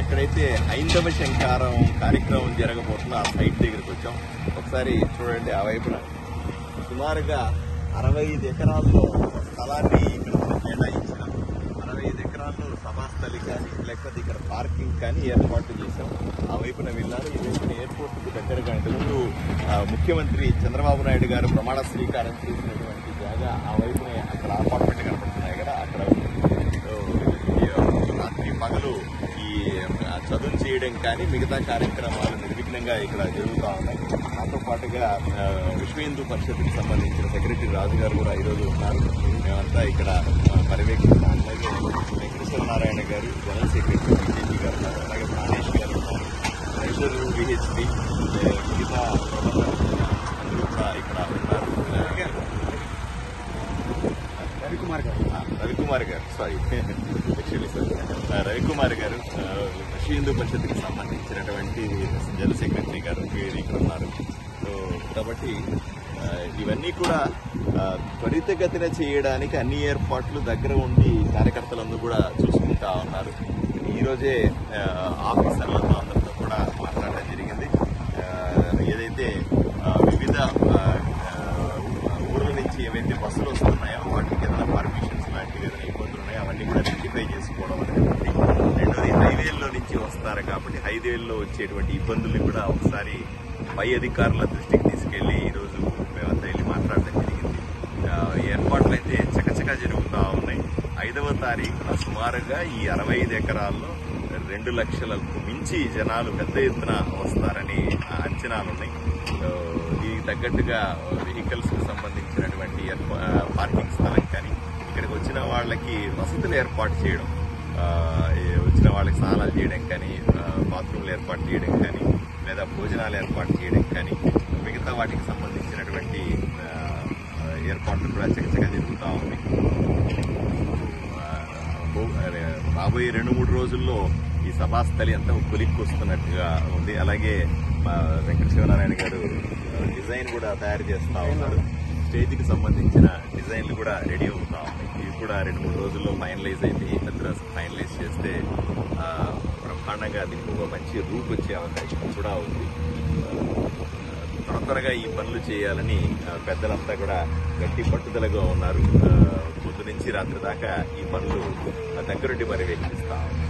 ఎక్కడైతే హైందవ శంకారం కార్యక్రమం జరగబోతుందో ఆ సైట్ దగ్గరికి వచ్చాం. ఒకసారి చూడండి, ఆ వైపున సుమారుగా 65 ఎకరాల్లో స్థలాన్ని ఇక్కడ కేటాయించాం. 65 ఎకరాల్లో సభాస్థలి కానీ లేకపోతే ఇక్కడ పార్కింగ్ కానీ ఏర్పాటు చేశాం. ఆ వైపున వెళ్ళారు. ఈ వైపున ఎయిర్పోర్ట్కు దగ్గరగా ఇంతకుముందు ముఖ్యమంత్రి చంద్రబాబు నాయుడు గారు ప్రమాణ స్వీకారం చేసినటువంటి జాగా ఆ వైపునే అక్కడ అపార్ట్మెంట్ కనపడుతున్నాయి కదా, అక్కడ రాత్రి పగలు ఈ చదువు చేయడం కానీ మిగతా కార్యక్రమాలు నిర్విఘ్నంగా ఇక్కడ జరుగుతూ ఉన్నాయి. దాంతో పాటుగా విశ్వ హిందూ పరిషత్కి సంబంధించిన సెక్రటరీ రాజు గారు కూడా ఈరోజు ఉన్నారు. మేమంతా ఇక్కడ పర్యవేక్షిస్తున్నాం. అలాగే వెంకటేశ్వరనారాయణ గారు జనరల్ సెక్రటరీ బీజేపీ గారు ఉన్నారు. అలాగే ప్రాణేష్ గారు ఉన్నారు. ట్రెజరర్ విహెచ్పి మిగతా ప్రబంధకులు అందరూ కూడా ఇక్కడ ఉన్నారు. రవికుమార్ గారు సారీ రవికుమార్ గారు విశ్వ హిందూ పరిషత్కి సంబంధించినటువంటి జనరల్ సెక్రటరీ గారు ఇక్కడ ఉన్నారు. కాబట్టి ఇవన్నీ కూడా త్వరితగతిన చేయడానికి అన్ని ఏర్పాట్లు దగ్గర ఉండి కార్యకర్తలందరూ కూడా చూసుకుంటా ఉన్నారు. ఈరోజే ఆఫీసర్లతో అందరితో కూడా మాట్లాడడం జరిగింది. ఏదైతే వివిధ ఊర్ల నుంచి ఏవైతే బస్సులు వస్తున్నాయో వాటికి ఏదైనా పర్మిషన్స్ లాంటివి ఏదైనా ఇబ్బందులు ఉన్నాయో అవన్నీ కూడా రెక్టిఫై చేసుకోవడం అనేది. రెండోది, హైవేల్లో నుంచి వస్తారు కాబట్టి హైవేల్లో వచ్చేటువంటి ఇబ్బందుల్ని కూడా ఒకసారి పై అధికారుల దృష్టికి తీసుకెళ్లి ఈరోజు మేమంతా వెళ్ళి మాట్లాడడం జరిగింది. ఏర్పాట్లు అయితే చకచకా జరుగుతూ ఉన్నాయి. 5వ తారీఖున సుమారుగా ఈ 65 ఎకరాల్లో 2 లక్షలకు మించి జనాలు పెద్ద ఎత్తున వస్తారని అంచనాలున్నాయి. దీనికి తగ్గట్టుగా వెహికల్స్ కు సంబంధించినటువంటి పార్కింగ్ స్థలం కానీ ఇక్కడికి వచ్చిన వాళ్ళకి వసతులు ఏర్పాటు చేయడం, వచ్చిన వాళ్ళకి స్నానాలు చేయడం కానీ, బాత్రూమ్లు ఏర్పాటు చేయడం కానీ, లేదా భోజనాలు ఏర్పాటు చేయడం కానీ మిగతా వాటికి సంబంధించినటువంటి ఏర్పాట్లు కూడా చక్కగా జరుగుతూ ఉన్నాయి. రాబోయే 2-3 రోజుల్లో ఈ సభాస్థలి అంతా కొలిక్కొస్తున్నట్టుగా ఉంది. అలాగే వెంకటశివనారాయణ గారు డిజైన్ కూడా తయారు చేస్తూ ఉన్నారు. స్టేజ్కి సంబంధించిన డిజైన్లు కూడా రెడీ అవుతా ఉన్నాయి. ఇవి కూడా 2-3 రోజుల్లో ఫైనలైజ్ అయితే పెద్ద ఫైనలైజ్ చేస్తే బ్రహ్మాండంగా దీనికి ఒక మంచి రూప్ వచ్చే అవకాశం కూడా ఉంది. త్వరగా ఈ పనులు చేయాలని పెద్దలంతా కూడా గట్టి పట్టుదలగా ఉన్నారు. పొద్దు నుంచి రాత్రి దాకా ఈ పనులు దగ్గరుండి పర్యవేక్షిస్తా ఉన్నారు.